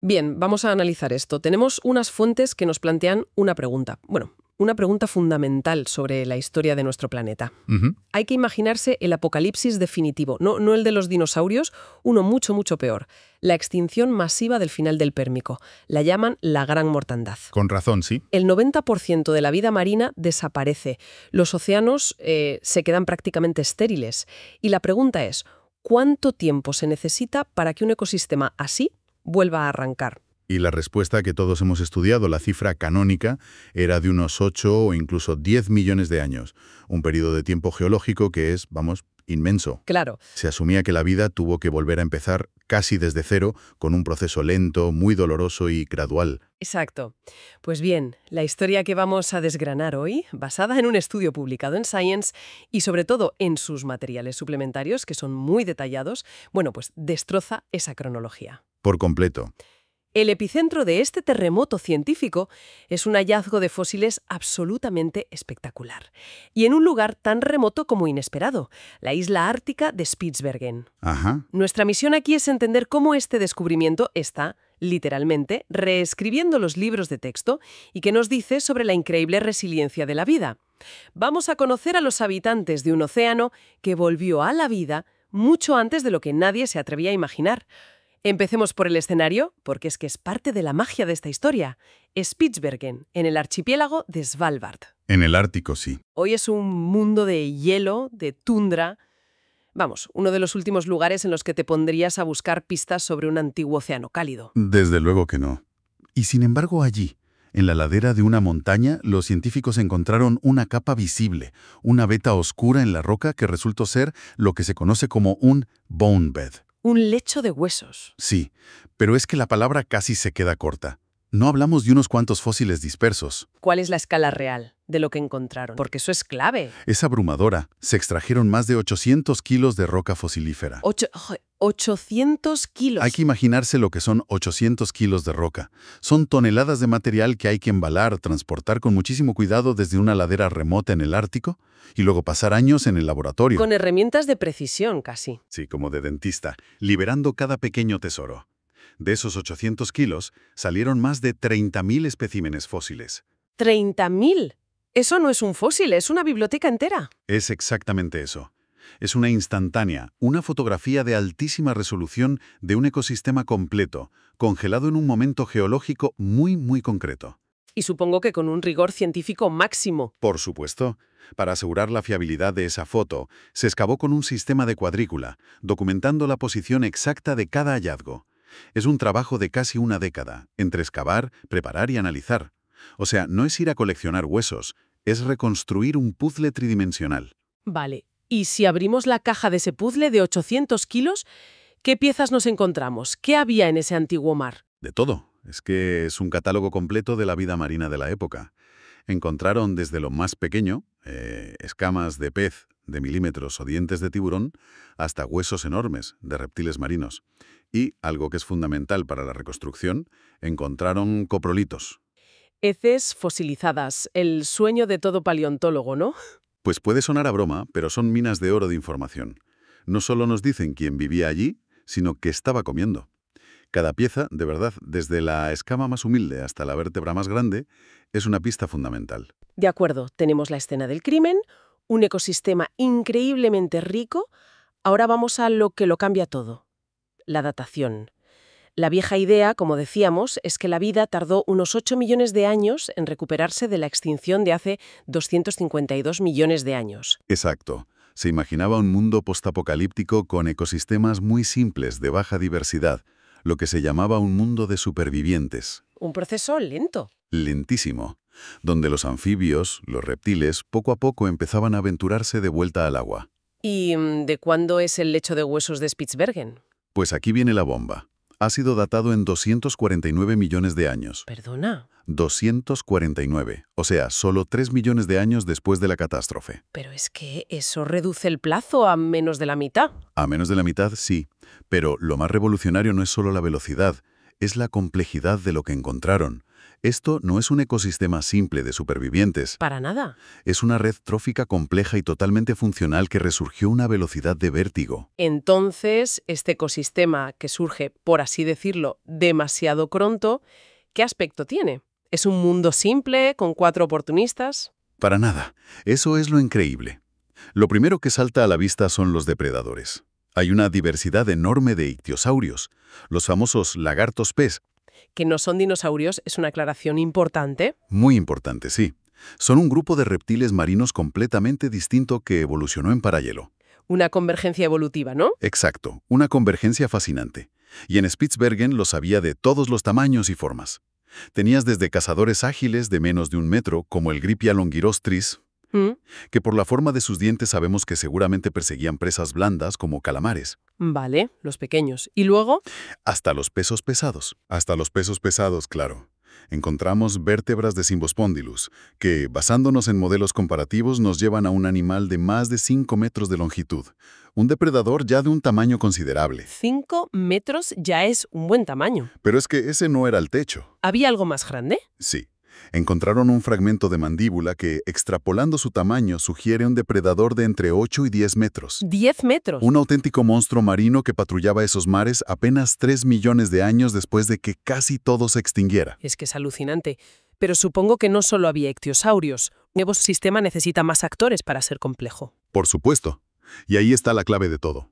Bien, vamos a analizar esto. Tenemos unas fuentes que nos plantean una pregunta. Bueno, una pregunta fundamental sobre la historia de nuestro planeta. Ujú. Hay que imaginarse el apocalipsis definitivo, no el de los dinosaurios, uno mucho, mucho peor. La extinción masiva del final del Pérmico. La llaman la Gran Mortandad. Con razón, sí. El 90% de la vida marina desaparece. Los océanos se quedan prácticamente estériles. Y la pregunta es, ¿cuánto tiempo se necesita para que un ecosistema así vuelva a arrancar? Y la respuesta que todos hemos estudiado, la cifra canónica, era de unos 8 o incluso 10 millones de años. Un periodo de tiempo geológico que es, vamos, inmenso. Claro, Se asumía que la vida tuvo que volver a empezar casi desde cero, con un proceso lento, muy doloroso y gradual. exacto. Pues bien, la historia que vamos a desgranar hoy, basada en un estudio publicado en Science y sobre todo en sus materiales suplementarios, que son muy detallados, bueno, pues destroza esa cronología. Por completo. El epicentro de este terremoto científico es un hallazgo de fósiles absolutamente espectacular. Y en un lugar tan remoto como inesperado, la isla ártica de Spitsbergen. Ajá. Nuestra misión aquí es entender cómo este descubrimiento está, literalmente, reescribiendo los libros de texto y qué nos dice sobre la increíble resiliencia de la vida. Vamos a conocer a los habitantes de un océano que volvió a la vida mucho antes de lo que nadie se atrevía a imaginar. Empecemos por el escenario, porque es que es parte de la magia de esta historia. Spitsbergen, en el archipiélago de Svalbard. En el Ártico, sí. Hoy es un mundo de hielo, de tundra. Vamos, uno de los últimos lugares en los que te pondrías a buscar pistas sobre un antiguo océano cálido. Desde luego que no. Y sin embargo allí, en la ladera de una montaña, los científicos encontraron una capa visible, una veta oscura en la roca que resultó ser lo que se conoce como un bone bed. Un lecho de huesos. Sí, pero es que la palabra casi se queda corta. No hablamos de unos cuantos fósiles dispersos. ¿Cuál es la escala real de lo que encontraron? Porque eso es clave. Es abrumadora. Se extrajeron más de 800 kilos de roca fosilífera. 800 kilos. Hay que imaginarse lo que son 800 kilos de roca. Son toneladas de material que hay que embalar, transportar con muchísimo cuidado desde una ladera remota en el Ártico y luego pasar años en el laboratorio. Con herramientas de precisión, casi. Sí, como de dentista, liberando cada pequeño tesoro. De esos 800 kilos salieron más de 30.000 especímenes fósiles. ¡30.000! Eso no es un fósil, es una biblioteca entera. Es exactamente eso. Es una instantánea, una fotografía de altísima resolución de un ecosistema completo, congelado en un momento geológico muy, muy concreto. Y supongo que con un rigor científico máximo. Por supuesto, para asegurar la fiabilidad de esa foto, se excavó con un sistema de cuadrícula, documentando la posición exacta de cada hallazgo. Es un trabajo de casi una década, entre excavar, preparar y analizar. O sea, no es ir a coleccionar huesos, es reconstruir un puzzle tridimensional. Vale, y si abrimos la caja de ese puzzle de 800 kilos, ¿qué piezas nos encontramos? ¿Qué había en ese antiguo mar? De todo. Es que es un catálogo completo de la vida marina de la época. Encontraron desde lo más pequeño, escamas de pez de milímetros o dientes de tiburón, hasta huesos enormes de reptiles marinos. Y, algo que es fundamental para la reconstrucción, encontraron coprolitos. Heces fosilizadas, el sueño de todo paleontólogo, ¿no? Pues puede sonar a broma, pero son minas de oro de información. No solo nos dicen quién vivía allí, sino qué estaba comiendo. Cada pieza, de verdad, desde la escama más humilde hasta la vértebra más grande, es una pista fundamental. De acuerdo, tenemos la escena del crimen, un ecosistema increíblemente rico. Ahora vamos a lo que lo cambia todo. La datación. La vieja idea, como decíamos, es que la vida tardó unos 8 millones de años en recuperarse de la extinción de hace 252 millones de años. Exacto. Se imaginaba un mundo postapocalíptico con ecosistemas muy simples, de baja diversidad, lo que se llamaba un mundo de supervivientes. Un proceso lento. Lentísimo, donde los anfibios, los reptiles, poco a poco empezaban a aventurarse de vuelta al agua. ¿Y de cuándo es el lecho de huesos de Spitsbergen? Pues aquí viene la bomba. Ha sido datado en 249 millones de años. Perdona, 249, o sea, solo 3 millones de años después de la catástrofe. pero es que eso reduce el plazo a menos de la mitad. A menos de la mitad, sí, pero lo más revolucionario no es solo la velocidad, es la complejidad de lo que encontraron. Esto no es un ecosistema simple de supervivientes. Para nada. Es una red trófica compleja y totalmente funcional que resurgió a una velocidad de vértigo. Entonces, este ecosistema que surge, por así decirlo, demasiado pronto, ¿qué aspecto tiene? ¿Es un mundo simple, con 4 oportunistas? Para nada. Eso es lo increíble. Lo primero que salta a la vista son los depredadores. Hay una diversidad enorme de ictiosaurios, los famosos lagartos pez. Que no son dinosaurios es una aclaración importante. Muy importante, sí. Son un grupo de reptiles marinos completamente distinto que evolucionó en paralelo. Una convergencia evolutiva, ¿no? Exacto, una convergencia fascinante. Y en Spitsbergen los había de todos los tamaños y formas. Tenías desde cazadores ágiles de menos de 1 metro, como el Gripia longirostris, ¿Mm? que por la forma de sus dientes sabemos que seguramente perseguían presas blandas como calamares, Vale, los pequeños. ¿Y luego? hasta los pesos pesados. Hasta los pesos pesados, claro. Encontramos vértebras de Cymbospondylus, que, basándonos en modelos comparativos, nos llevan a un animal de más de 5 metros de longitud, un depredador ya de un tamaño considerable. 5 metros ya es un buen tamaño. Pero es que ese no era el techo. ¿Había algo más grande? Sí. Encontraron un fragmento de mandíbula que, extrapolando su tamaño, sugiere un depredador de entre 8 y 10 metros. 10 metros. Un auténtico monstruo marino que patrullaba esos mares apenas 3 millones de años después de que casi todo se extinguiera. Es que es alucinante. Pero supongo que no solo había ictiosaurios. Un nuevo sistema necesita más actores para ser complejo. Por supuesto. Y ahí está la clave de todo.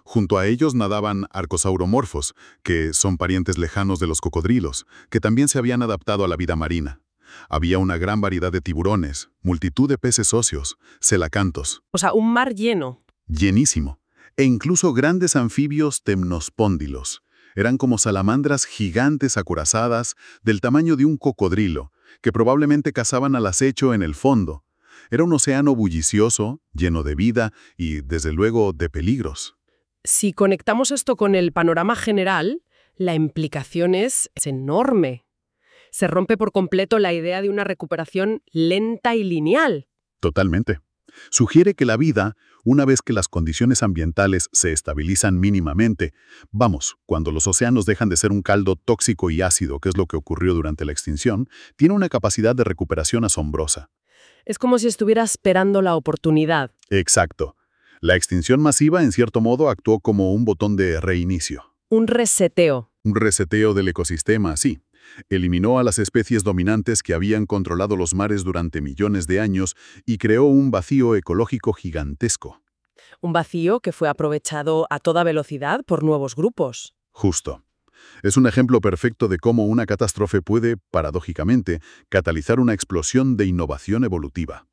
Junto a ellos nadaban arcosauromorfos, que son parientes lejanos de los cocodrilos, que también se habían adaptado a la vida marina. Había una gran variedad de tiburones, multitud de peces óseos, celacantos, O sea, un mar lleno. llenísimo, e incluso grandes anfibios temnospóndilos. Eran como salamandras gigantes acorazadas del tamaño de un cocodrilo, que probablemente cazaban al acecho en el fondo. Era un océano bullicioso, lleno de vida y, desde luego, de peligros. Si conectamos esto con el panorama general, la implicación es enorme. Se rompe por completo la idea de una recuperación lenta y lineal. Totalmente. Sugiere que la vida, una vez que las condiciones ambientales se estabilizan mínimamente, cuando los océanos dejan de ser un caldo tóxico y ácido, que es lo que ocurrió durante la extinción, tiene una capacidad de recuperación asombrosa. Es como si estuviera esperando la oportunidad. Exacto. La extinción masiva, en cierto modo, actuó como un botón de reinicio. Un reseteo. Un reseteo del ecosistema, sí. Eliminó a las especies dominantes que habían controlado los mares durante millones de años y creó un vacío ecológico gigantesco. Un vacío que fue aprovechado a toda velocidad por nuevos grupos. Justo. Es un ejemplo perfecto de cómo una catástrofe puede, paradójicamente, catalizar una explosión de innovación evolutiva.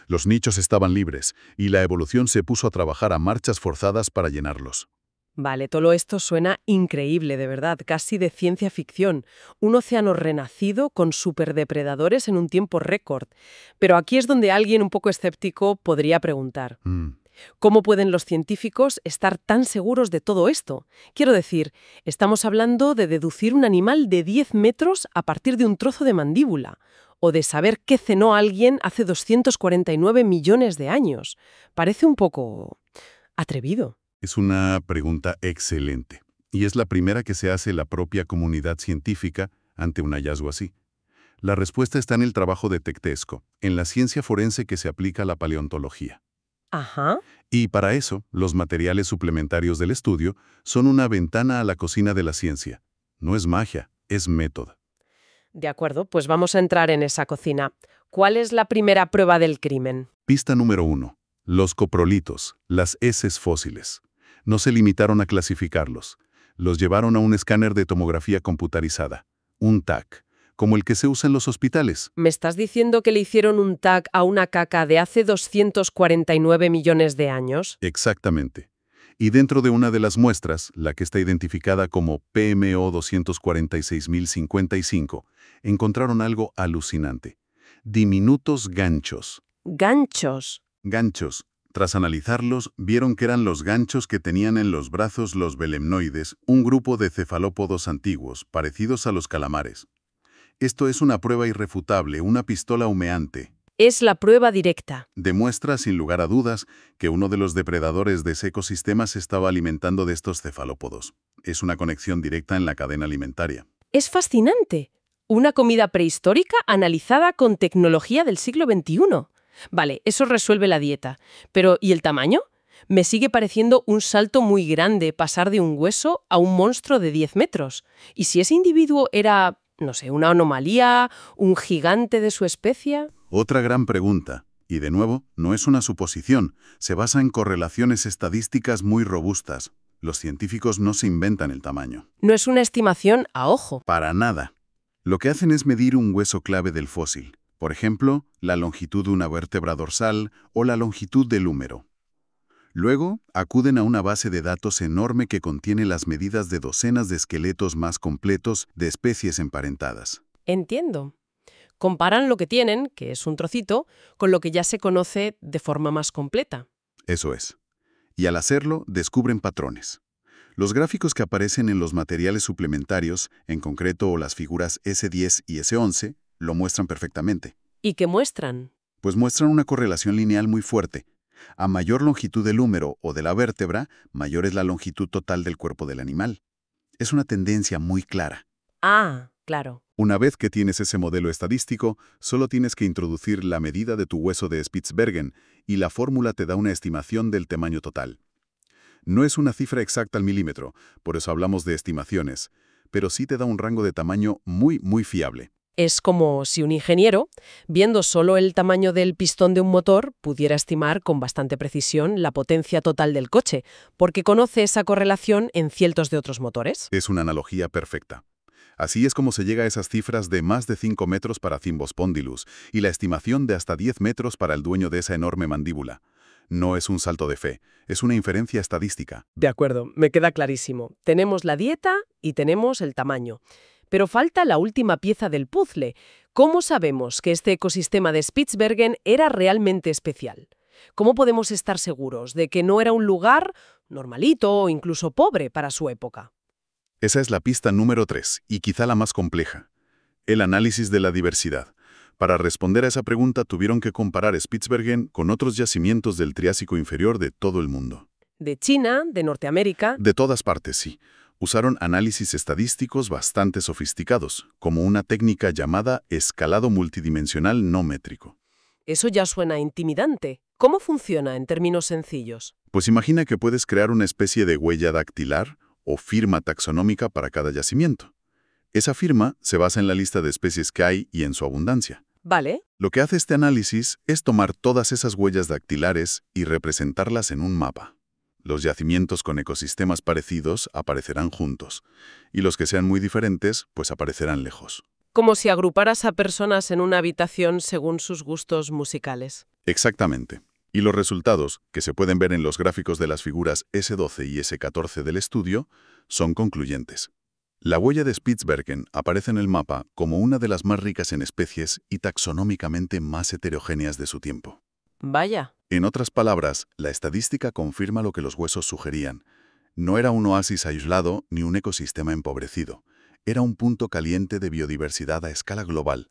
Los nichos estaban libres y la evolución se puso a trabajar a marchas forzadas para llenarlos. Vale, todo esto suena increíble, de verdad, casi de ciencia ficción. Un océano renacido con superdepredadores en un tiempo récord. Pero aquí es donde alguien un poco escéptico podría preguntar, ¿cómo pueden los científicos estar tan seguros de todo esto? Quiero decir, estamos hablando de deducir un animal de 10 metros a partir de un trozo de mandíbula, o de saber qué cenó alguien hace 249 millones de años. Parece un poco atrevido. Es una pregunta excelente, y es la primera que se hace la propia comunidad científica ante un hallazgo así. La respuesta está en el trabajo de Tectesco, en la ciencia forense que se aplica a la paleontología. Ajá. Y para eso, los materiales suplementarios del estudio son una ventana a la cocina de la ciencia. No es magia, es método. De acuerdo, pues vamos a entrar en esa cocina. ¿Cuál es la primera prueba del crimen? Pista número 1. Los coprolitos, las heces fósiles. No se limitaron a clasificarlos. Los llevaron a un escáner de tomografía computarizada, un TAC, como el que se usa en los hospitales. ¿Me estás diciendo que le hicieron un tag a una caca de hace 249 millones de años? Exactamente. Y dentro de una de las muestras, la que está identificada como PMO 246.055, encontraron algo alucinante. Diminutos ganchos. Ganchos. Ganchos. Tras analizarlos, vieron que eran los ganchos que tenían en los brazos los belemnoides, un grupo de cefalópodos antiguos, parecidos a los calamares. Esto es una prueba irrefutable, una pistola humeante. Es la prueba directa. Demuestra, sin lugar a dudas, que uno de los depredadores de ese ecosistema se estaba alimentando de estos cefalópodos. Es una conexión directa en la cadena alimentaria. Es fascinante. Una comida prehistórica analizada con tecnología del siglo XXI. Vale, eso resuelve la dieta. Pero, ¿y el tamaño? Me sigue pareciendo un salto muy grande pasar de un hueso a un monstruo de 10 metros. ¿Y si ese individuo era, no sé, una anomalía, un gigante de su especie? Otra gran pregunta. Y de nuevo, no es una suposición, se basa en correlaciones estadísticas muy robustas. Los científicos no se inventan el tamaño. No es una estimación a ojo. Para nada. Lo que hacen es medir un hueso clave del fósil. Por ejemplo, la longitud de una vértebra dorsal o la longitud del húmero. Luego, acuden a una base de datos enorme que contiene las medidas de docenas de esqueletos más completos de especies emparentadas. Entiendo. Comparan lo que tienen, que es un trocito, con lo que ya se conoce de forma más completa. Eso es. Y al hacerlo, descubren patrones. Los gráficos que aparecen en los materiales suplementarios, en concreto las figuras S10 y S11, lo muestran perfectamente. ¿Y qué muestran? Pues muestran una correlación lineal muy fuerte. A mayor longitud del húmero o de la vértebra, mayor es la longitud total del cuerpo del animal. Es una tendencia muy clara. Ah, claro. Una vez que tienes ese modelo estadístico, solo tienes que introducir la medida de tu hueso de Spitsbergen y la fórmula te da una estimación del tamaño total. No es una cifra exacta al milímetro, por eso hablamos de estimaciones, pero sí te da un rango de tamaño muy fiable. Es como si un ingeniero, viendo solo el tamaño del pistón de un motor, pudiera estimar con bastante precisión la potencia total del coche, porque conoce esa correlación en cientos de otros motores. Es una analogía perfecta. Así es como se llega a esas cifras de más de 5 metros para Cymbospondylus y la estimación de hasta 10 metros para el dueño de esa enorme mandíbula. No es un salto de fe, es una inferencia estadística. De acuerdo, me queda clarísimo. Tenemos la dieta y tenemos el tamaño. Pero falta la última pieza del puzzle. ¿Cómo sabemos que este ecosistema de Spitsbergen era realmente especial? ¿Cómo podemos estar seguros de que no era un lugar normalito o incluso pobre para su época? Esa es la pista número 3, y quizá la más compleja. El análisis de la diversidad. Para responder a esa pregunta tuvieron que comparar Spitsbergen con otros yacimientos del Triásico inferior de todo el mundo. De China, de Norteamérica. De todas partes, sí. Usaron análisis estadísticos bastante sofisticados, como una técnica llamada escalado multidimensional no métrico. Eso ya suena intimidante. ¿Cómo funciona en términos sencillos? Pues imagina que puedes crear una especie de huella dactilar o firma taxonómica para cada yacimiento. Esa firma se basa en la lista de especies que hay y en su abundancia. Vale. Lo que hace este análisis es tomar todas esas huellas dactilares y representarlas en un mapa. Los yacimientos con ecosistemas parecidos aparecerán juntos, y los que sean muy diferentes, pues aparecerán lejos. Como si agruparas a personas en una habitación según sus gustos musicales. Exactamente. Y los resultados, que se pueden ver en los gráficos de las figuras S12 y S14 del estudio, son concluyentes. La huella de Spitsbergen aparece en el mapa como una de las más ricas en especies y taxonómicamente más heterogéneas de su tiempo. Vaya. En otras palabras, la estadística confirma lo que los huesos sugerían. No era un oasis aislado ni un ecosistema empobrecido. Era un punto caliente de biodiversidad a escala global.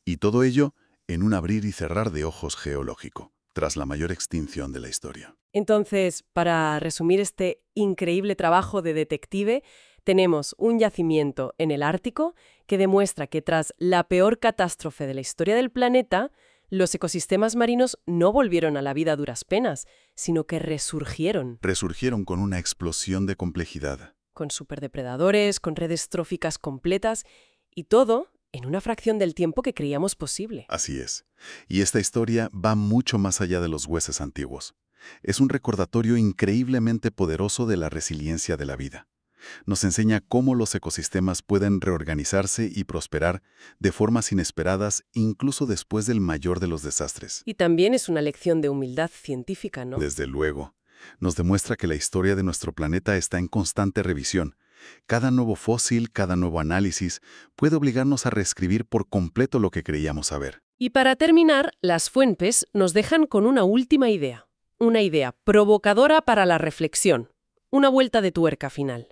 Y todo ello en un abrir y cerrar de ojos geológico, tras la mayor extinción de la historia. Entonces, para resumir este increíble trabajo de detective, tenemos un yacimiento en el Ártico que demuestra que tras la peor catástrofe de la historia del planeta, los ecosistemas marinos no volvieron a la vida a duras penas, sino que resurgieron. Resurgieron con una explosión de complejidad. Con superdepredadores, con redes tróficas completas y todo en una fracción del tiempo que creíamos posible. Así es. Y esta historia va mucho más allá de los huesos antiguos. Es un recordatorio increíblemente poderoso de la resiliencia de la vida. Nos enseña cómo los ecosistemas pueden reorganizarse y prosperar de formas inesperadas incluso después del mayor de los desastres. Y también es una lección de humildad científica, ¿no? Desde luego. Nos demuestra que la historia de nuestro planeta está en constante revisión. Cada nuevo fósil, cada nuevo análisis puede obligarnos a reescribir por completo lo que creíamos saber. Y para terminar, las fuentes nos dejan con una última idea. Una idea provocadora para la reflexión. Una vuelta de tuerca final.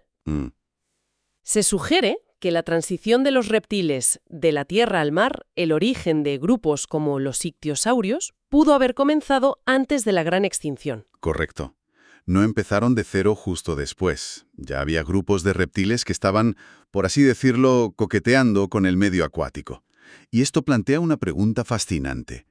Se sugiere que la transición de los reptiles de la tierra al mar, el origen de grupos como los ictiosaurios, pudo haber comenzado antes de la gran extinción. Correcto. No empezaron de cero justo después. Ya había grupos de reptiles que estaban, por así decirlo, coqueteando con el medio acuático. Y esto plantea una pregunta fascinante.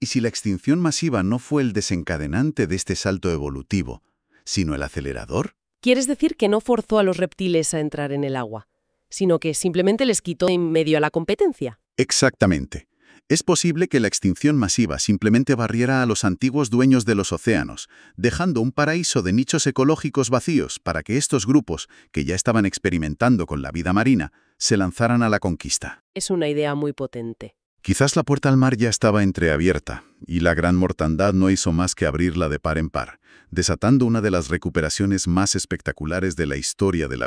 ¿Y si la extinción masiva no fue el desencadenante de este salto evolutivo, sino el acelerador? ¿Quieres decir que no forzó a los reptiles a entrar en el agua, sino que simplemente les quitó en medio a la competencia? Exactamente. Es posible que la extinción masiva simplemente barriera a los antiguos dueños de los océanos, dejando un paraíso de nichos ecológicos vacíos para que estos grupos, que ya estaban experimentando con la vida marina, se lanzaran a la conquista. Es una idea muy potente. Quizás la puerta al mar ya estaba entreabierta, y la gran mortandad no hizo más que abrirla de par en par, desatando una de las recuperaciones más espectaculares de la historia de la vida.